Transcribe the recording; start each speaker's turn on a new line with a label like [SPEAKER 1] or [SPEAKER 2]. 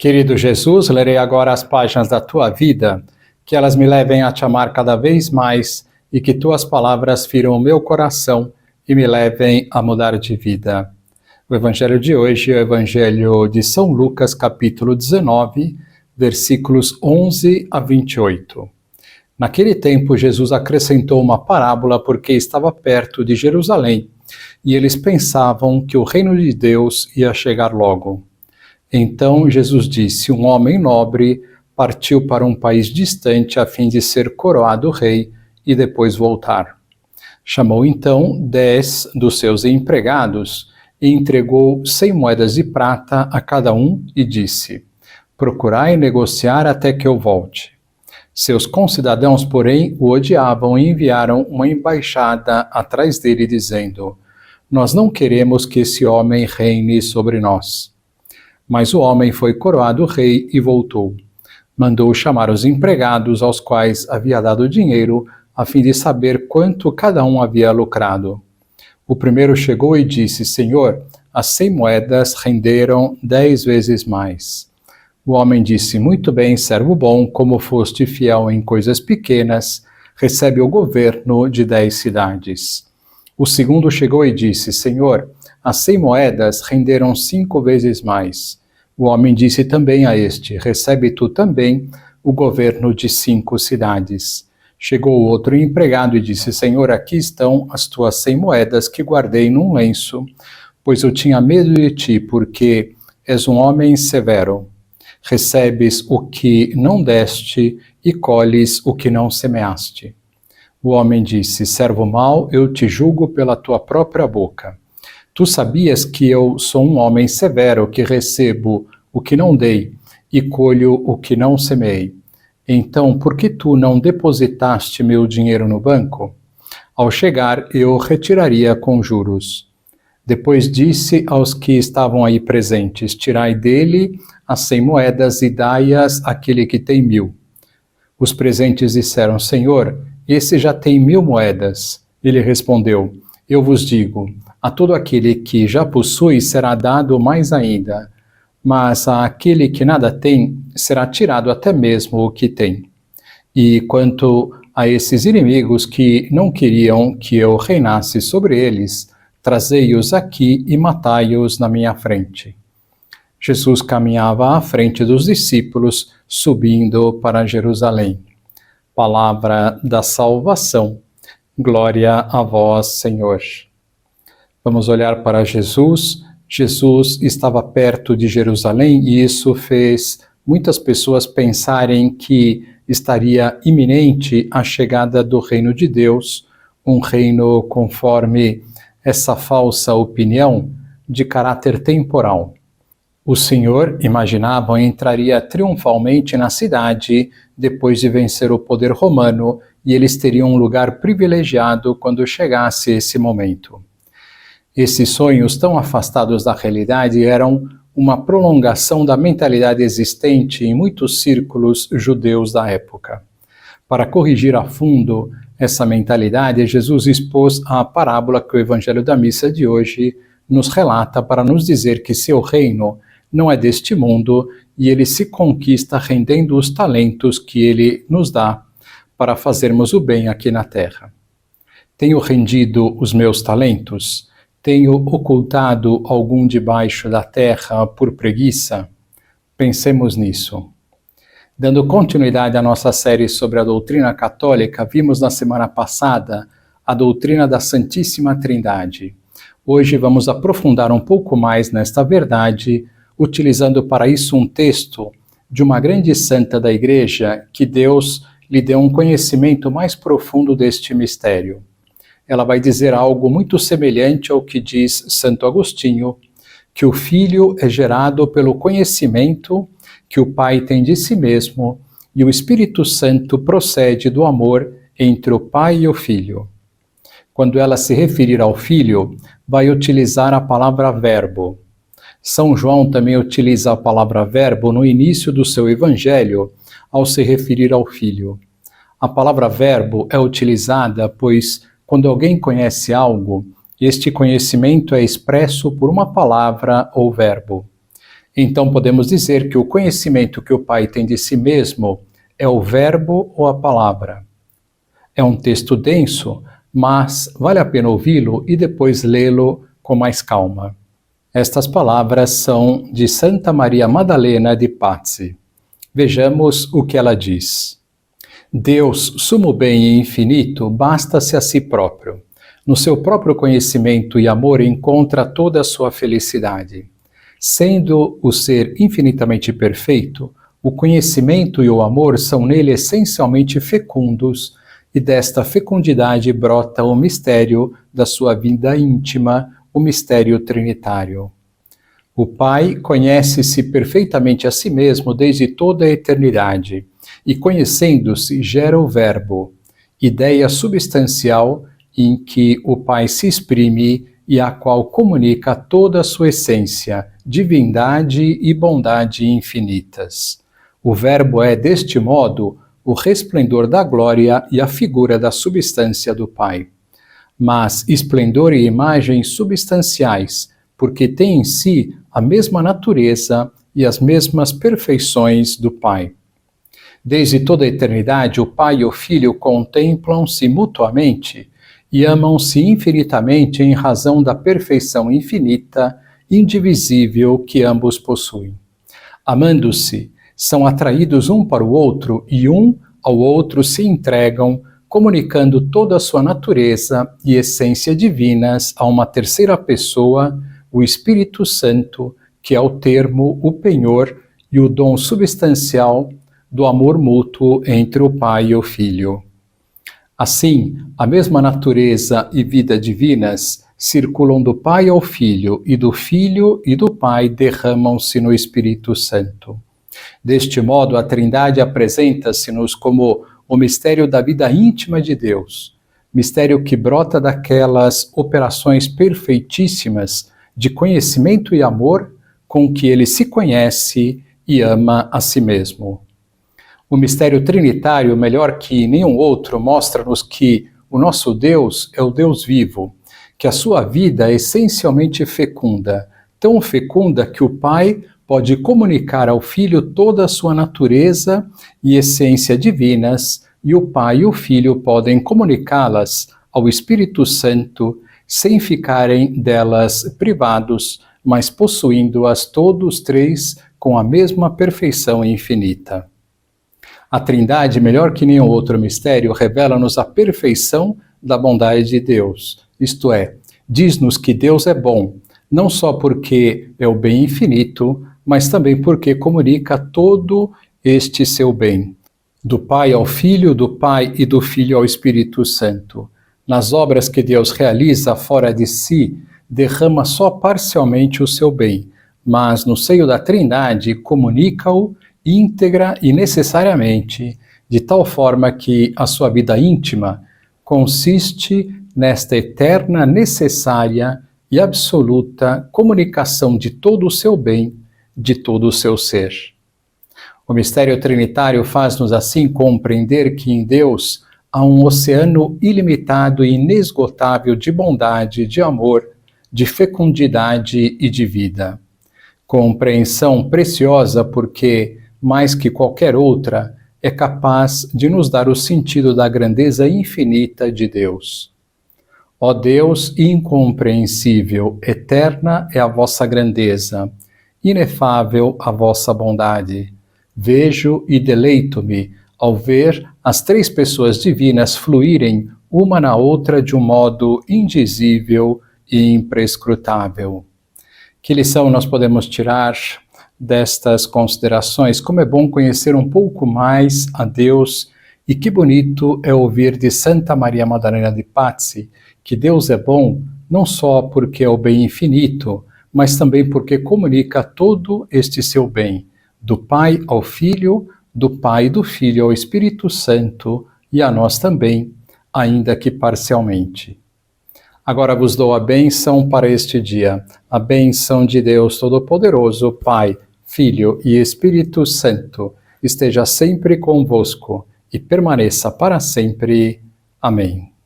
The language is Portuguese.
[SPEAKER 1] Querido Jesus, lerei agora as páginas da Tua vida, que elas me levem a te amar cada vez mais e que Tuas palavras firam o meu coração e me levem a mudar de vida. O Evangelho de hoje é o Evangelho de São Lucas, capítulo 19, versículos 11 a 28. Naquele tempo, Jesus acrescentou uma parábola porque estava perto de Jerusalém e eles pensavam que o reino de Deus ia chegar logo. Então Jesus disse: um homem nobre partiu para um país distante a fim de ser coroado rei e depois voltar. Chamou então 10 dos seus empregados e entregou 100 moedas de prata a cada um e disse: procurai negociar até que eu volte. Seus concidadãos, porém, o odiavam e enviaram uma embaixada atrás dele, dizendo: nós não queremos que esse homem reine sobre nós. Mas o homem foi coroado rei e voltou. Mandou chamar os empregados aos quais havia dado dinheiro, a fim de saber quanto cada um havia lucrado. O primeiro chegou e disse: Senhor, as 100 moedas renderam 10 vezes mais. O homem disse: muito bem, servo bom, como foste fiel em coisas pequenas, recebe o governo de 10 cidades. O segundo chegou e disse: Senhor, as 100 moedas renderam 5 vezes mais. O homem disse também a este: recebe tu também o governo de 5 cidades. Chegou outro empregado e disse: Senhor, aqui estão as tuas 100 moedas que guardei num lenço, pois eu tinha medo de ti, porque és um homem severo. Recebes o que não deste e colhes o que não semeaste. O homem disse: servo mau, eu te julgo pela tua própria boca. Tu sabias que eu sou um homem severo, que recebo o que não dei e colho o que não semeei. Então, por que tu não depositaste meu dinheiro no banco? Ao chegar, eu retiraria com juros. Depois disse aos que estavam aí presentes: tirai dele as 100 moedas e dai-as àquele que tem 1000. Os presentes disseram: Senhor, esse já tem 1000 moedas. Ele respondeu: eu vos digo, a todo aquele que já possui será dado mais ainda, mas àquele que nada tem será tirado até mesmo o que tem. E quanto a esses inimigos que não queriam que eu reinasse sobre eles, trazei-os aqui e matai-os na minha frente. Jesus caminhava à frente dos discípulos, subindo para Jerusalém. Palavra da salvação. Glória a vós, Senhor. Vamos olhar para Jesus. Jesus estava perto de Jerusalém e isso fez muitas pessoas pensarem que estaria iminente a chegada do reino de Deus, um reino conforme essa falsa opinião de caráter temporal. O Senhor, imaginavam, entraria triunfalmente na cidade depois de vencer o poder romano e eles teriam um lugar privilegiado quando chegasse esse momento. Esses sonhos tão afastados da realidade eram uma prolongação da mentalidade existente em muitos círculos judeus da época. Para corrigir a fundo essa mentalidade, Jesus expôs a parábola que o Evangelho da Missa de hoje nos relata para nos dizer que seu reino não é deste mundo e ele se conquista rendendo os talentos que ele nos dá para fazermos o bem aqui na terra. Tenho rendido os meus talentos? Tenho ocultado algum debaixo da terra por preguiça? Pensemos nisso. Dando continuidade à nossa série sobre a doutrina católica, vimos na semana passada a doutrina da Santíssima Trindade. Hoje vamos aprofundar um pouco mais nesta verdade, utilizando para isso um texto de uma grande santa da Igreja que Deus lhe deu um conhecimento mais profundo deste mistério. Ela vai dizer algo muito semelhante ao que diz Santo Agostinho, que o Filho é gerado pelo conhecimento que o Pai tem de si mesmo e o Espírito Santo procede do amor entre o Pai e o Filho. Quando ela se referir ao Filho, vai utilizar a palavra verbo. São João também utiliza a palavra verbo no início do seu Evangelho, ao se referir ao Filho. A palavra verbo é utilizada, pois, quando alguém conhece algo, este conhecimento é expresso por uma palavra ou verbo. Então podemos dizer que o conhecimento que o Pai tem de si mesmo é o Verbo ou a palavra. É um texto denso, mas vale a pena ouvi-lo e depois lê-lo com mais calma. Estas palavras são de Santa Maria Madalena de Pazzi. Vejamos o que ela diz. Deus, sumo bem e infinito, basta-se a si próprio. No seu próprio conhecimento e amor encontra toda a sua felicidade. Sendo o ser infinitamente perfeito, o conhecimento e o amor são nele essencialmente fecundos, e desta fecundidade brota o mistério da sua vida íntima, o mistério trinitário. O Pai conhece-se perfeitamente a si mesmo desde toda a eternidade, e conhecendo-se gera o Verbo, ideia substancial em que o Pai se exprime e a qual comunica toda a sua essência, divindade e bondade infinitas. O Verbo é, deste modo, o resplendor da glória e a figura da substância do Pai. Mas esplendor e imagem substanciais, porque tem em si a mesma natureza e as mesmas perfeições do Pai. Desde toda a eternidade, o Pai e o Filho contemplam-se mutuamente e amam-se infinitamente em razão da perfeição infinita, indivisível que ambos possuem. Amando-se, são atraídos um para o outro e um ao outro se entregam, comunicando toda a sua natureza e essência divinas a uma terceira pessoa, o Espírito Santo, que é o termo, o penhor e o dom substancial do amor mútuo entre o Pai e o Filho. Assim, a mesma natureza e vida divinas circulam do Pai ao Filho, e do Filho e do Pai derramam-se no Espírito Santo. Deste modo, a Trindade apresenta-se-nos como o mistério da vida íntima de Deus, mistério que brota daquelas operações perfeitíssimas de conhecimento e amor com que ele se conhece e ama a si mesmo. O mistério trinitário, melhor que nenhum outro, mostra-nos que o nosso Deus é o Deus vivo, que a sua vida é essencialmente fecunda, tão fecunda que o Pai pode comunicar ao Filho toda a sua natureza e essência divinas, e o Pai e o Filho podem comunicá-las ao Espírito Santo, sem ficarem delas privados, mas possuindo-as todos três com a mesma perfeição infinita. A Trindade, melhor que nenhum outro mistério, revela-nos a perfeição da bondade de Deus, isto é, diz-nos que Deus é bom, não só porque é o bem infinito, mas também porque comunica todo este seu bem, do Pai ao Filho, do Pai e do Filho ao Espírito Santo. Nas obras que Deus realiza fora de si, derrama só parcialmente o seu bem, mas no seio da Trindade comunica-o íntegra e necessariamente, de tal forma que a sua vida íntima consiste nesta eterna, necessária e absoluta comunicação de todo o seu bem, de todo o seu ser. O mistério trinitário faz-nos assim compreender que em Deus há um oceano ilimitado e inesgotável de bondade, de amor, de fecundidade e de vida. Compreensão preciosa porque, mais que qualquer outra, é capaz de nos dar o sentido da grandeza infinita de Deus. Ó Deus incompreensível, eterna é a vossa grandeza, inefável a vossa bondade. Vejo e deleito-me ao ver as três pessoas divinas fluírem uma na outra de um modo indizível e imprescrutável. Que lição nós podemos tirar destas considerações? Como é bom conhecer um pouco mais a Deus, e que bonito é ouvir de Santa Maria Madalena de Pazzi que Deus é bom não só porque é o bem infinito, mas também porque comunica todo este seu bem, do Pai ao Filho, do Pai e do Filho ao Espírito Santo, e a nós também, ainda que parcialmente. Agora vos dou a bênção para este dia, a bênção de Deus Todo-Poderoso, Pai, Filho e Espírito Santo, esteja sempre convosco e permaneça para sempre. Amém.